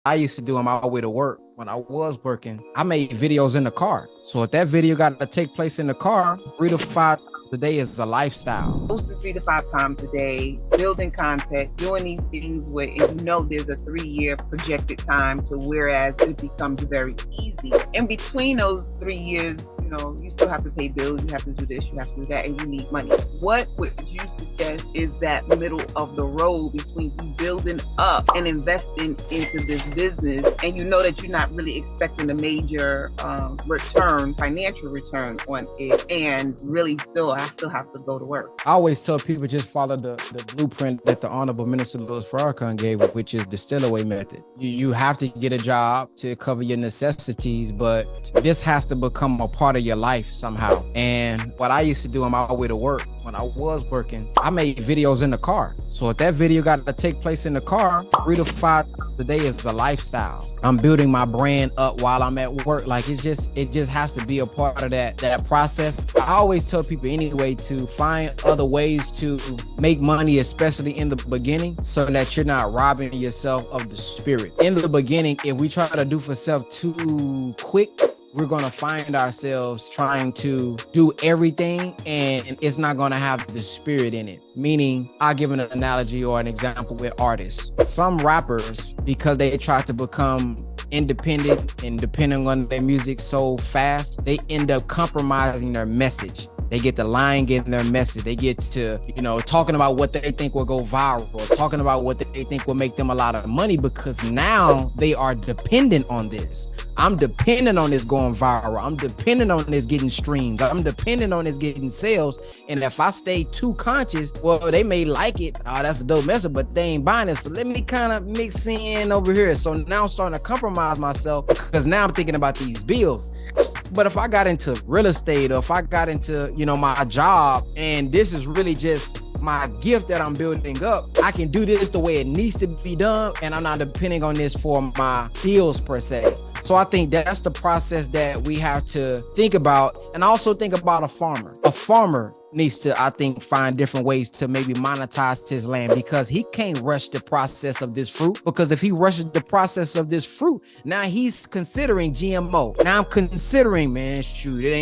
I used to do on my way to work. When I was working, I made videos in the car. So if that video got to take place in the car 3 to 5 times a day is a lifestyle. Posting 3 to 5 times a day, building content, doing these things where there's a 3-year projected time to whereas it becomes very easy. In between those 3 years, you still have to pay bills, you have to do this, you have to do that, and you need money. What would you suggest is that middle of the road between you building up and investing into this business, and that you're not really expecting a major financial return on it, and really I still have to go to work? I always tell people just follow the blueprint that the Honorable Minister Louis Farrakhan gave, which is the Stillaway method. You have to get a job to cover your necessities, but this has to become a part of your life somehow. And what I used to do on my way to work, when I was working, I made videos in the car. So if that video got to take place in the car 3 to 5 times a day is a lifestyle. I'm building my brand up while I'm at work. Like it just has to be a part of that process. I always tell people anyway to find other ways to make money, especially in the beginning, so that you're not robbing yourself of the spirit. In the beginning, if we try to do for self too quick, we're going to find ourselves trying to do everything and it's not going to have the spirit in it. Meaning, I'll give an analogy or an example with artists. Some rappers, because they try to become independent and depending on their music so fast, they end up compromising their message. They get to lying in their message. They get to, talking about what they think will go viral, talking about what they think will make them a lot of money because now they are dependent on this. I'm dependent on this going viral. I'm dependent on this getting streams. I'm dependent on this getting sales. And if I stay too conscious, well, they may like it. Oh, that's a dope message, but they ain't buying it. So let me kind of mix in over here. So now I'm starting to compromise myself because now I'm thinking about these bills. But if I got into real estate or if I got into, my job and this is really just my gift that I'm building up, I can do this the way it needs to be done. And I'm not depending on this for my bills per se. So I think that's the process that we have to think about. And I also think about a farmer. A farmer needs to, I think, find different ways to maybe monetize his land because he can't rush the process of this fruit. Because if he rushes the process of this fruit, now he's considering GMO. Now I'm considering, man, shoot, it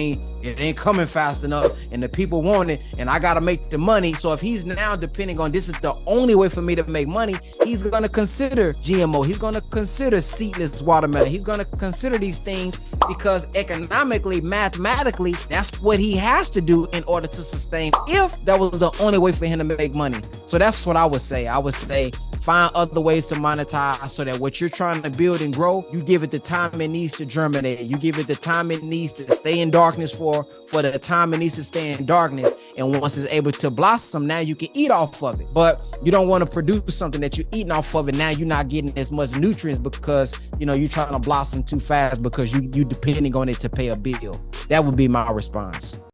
ain't coming fast enough and the people want it and I got to make the money. So if he's now depending on this is the only way for me to make money, he's going to consider GMO. He's going to consider seedless watermelon. He's going to consider these things because economically, mathematically, that's what he has to do in order to sustain if that was the only way for him to make money. So that's what I would say. I would say find other ways to monetize so that what you're trying to build and grow, you give it the time it needs to germinate. You give it the time it needs to stay in darkness for the time it needs to stay in darkness. And once it's able to blossom, now you can eat off of it. But you don't want to produce something that you're eating off of it. Now you're not getting as much nutrients because, you're trying to blossom too fast because you depending on it to pay a bill. That would be my response.